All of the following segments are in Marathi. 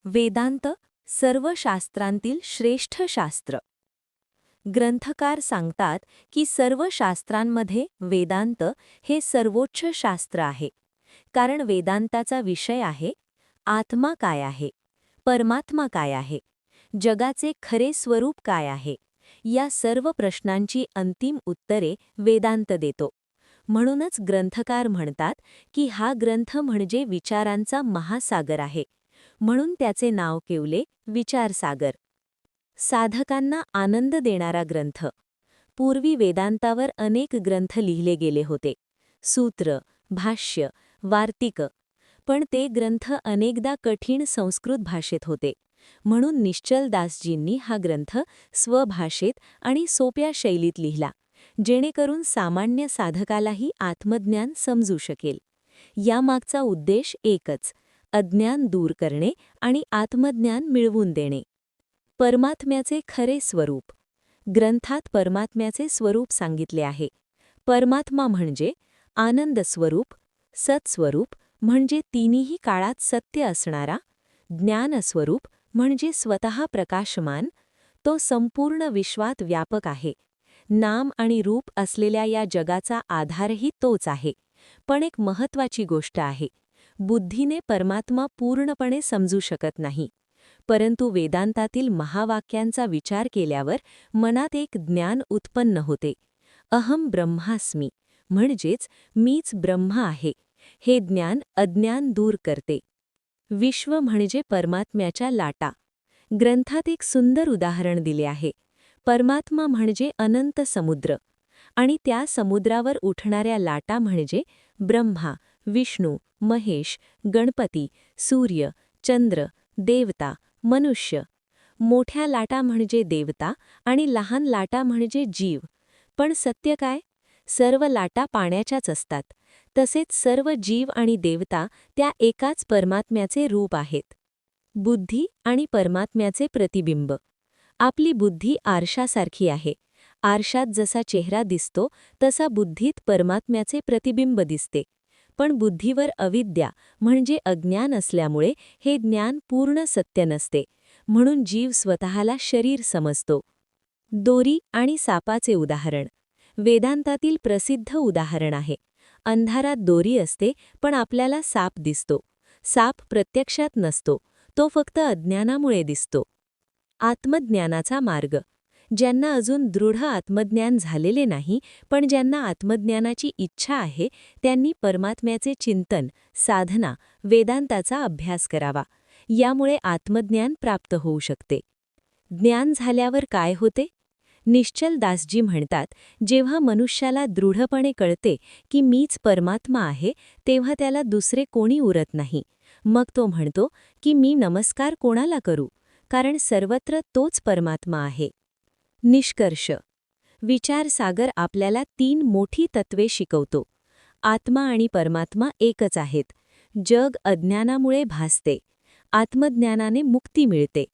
वेदांत सर्व शास्त्रांतील श्रेष्ठ शास्त्र. ग्रंथकार सांगतात की सर्व शास्त्रांमध्ये वेदांत हे सर्वोच्च शास्त्र आहे, कारण वेदांताचा विषय आहे आत्मा काय आहे, परमात्मा काय आहे, जगाचे खरे स्वरूप काय आहे. या सर्व प्रश्नांची अंतिम उत्तरे वेदांत देतो. म्हणूनच ग्रंथकार म्हणतात की हा ग्रंथ म्हणजे विचारांचा महासागर आहे, म्हणून त्याचे नाव ठेवले विचारसागर. साधकांना आनंद देणारा ग्रंथ. पूर्वी वेदांतावर अनेक ग्रंथ लिहिले गेले होते, सूत्र, भाष्य, वार्तिक. पण ते ग्रंथ अनेकदा कठीण संस्कृत भाषेत होते, म्हणून निश्चलदासजींनी हा ग्रंथ स्वभाषेत आणि सोप्या शैलीत लिहिला, जेणेकरून सामान्य साधकालाही आत्मज्ञान समजू शकेल. यामागचा उद्देश एकच, अज्ञान दूर करणे आणि आत्मज्ञान मिळवून देणे. परमात्म्याचे खरे स्वरूप. ग्रंथात परमात्म्याचे स्वरूप सांगितले आहे. परमात्मा म्हणजे आनंद स्वरूप, सत्स्वरूप म्हणजे तिन्ही काळात सत्य असणारा, ज्ञान स्वरूप म्हणजे स्वतः प्रकाशमान, तो संपूर्ण विश्वात व्यापक आहे. नाम आणि रूप असलेल्या या जगाचा आधारही तोच आहे. पण एक महत्त्वाची गोष्ट आहे, बुद्धीने परमात्मा पूर्णपणे समजू शकत नाही. परंतु वेदांतातील महावाक्यांचा विचार केल्यावर मनात एक ज्ञान उत्पन्न होते. अहम ब्रह्मास्मी, म्हणजेच मीच ब्रह्म आहे. हे ज्ञान अज्ञान दूर करते. विश्व म्हणजे परमात्म्याच्या लाटा. ग्रंथात एक सुंदर उदाहरण दिले आहे. परमात्मा म्हणजे अनंत समुद्र, आणि त्या समुद्रावर उठणाऱ्या लाटा म्हणजे ब्रह्मा, विष्णू, महेश, गणपती, सूर्य, चंद्र, देवता, मनुष्य. मोठ्या लाटा म्हणजे देवता आणि लहान लाटा म्हणजे जीव. पण सत्य काय? सर्व लाटा पाण्याच्याच असतात. तसेच सर्व जीव आणि देवता त्या एकाच परमात्म्याचे रूप आहेत. बुद्धी आणि परमात्म्याचे प्रतिबिंब. आपली बुद्धी आरशासारखी आहे. आरशात जसा चेहरा दिसतो तसा बुद्धीत परमात्म्याचे प्रतिबिंब दिसते. पण बुद्धीवर अविद्या म्हणजे अज्ञान असल्यामुळे हे ज्ञान पूर्ण सत्य नसते, म्हणून जीव स्वतःला शरीर समजतो. दोरी आणि सापाचे उदाहरण. वेदांतातील प्रसिद्ध उदाहरण आहे. अंधारात दोरी असते, पण आपल्याला साप दिसतो. साप प्रत्यक्षात नसतो, तो फक्त अज्ञानामुळे दिसतो. आत्मज्ञानाचा मार्ग. ज्यांना अजून दृढ आत्मज्ञान झालेले नाही, पण ज्यांना आत्मज्ञानाची इच्छा आहे, त्यांनी परमात्म्याचे चिंतन, साधना, वेदांताचा अभ्यास करावा. यामुळे आत्मज्ञान प्राप्त होऊ शकते. ज्ञान झाल्यावर काय होते? निश्चलदासजी म्हणतात, जेव्हा मनुष्याला दृढपणे कळते की मीच परमात्मा आहे, तेव्हा त्याला दुसरे कोणी उरत नाही. मग तो म्हणतो की मी नमस्कार कोणाला करू, कारण सर्वत्र तोच परमात्मा आहे. निष्कर्ष. विचारसागर आपल्याला 3 मोठी तत्वे शिकवतो. आत्मा आणि परमात्मा एकच आहेत. जग अज्ञानामुळे भासते. आत्मज्ञानाने मुक्ती मिळते.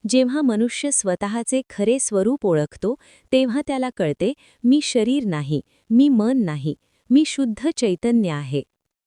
जेव्हा मनुष्य स्वतःचे खरे स्वरूप ओळखतो, तेव्हा त्याला कळते, मी शरीर नाही, मी मन नाही, मी शुद्ध चैतन्य आहे.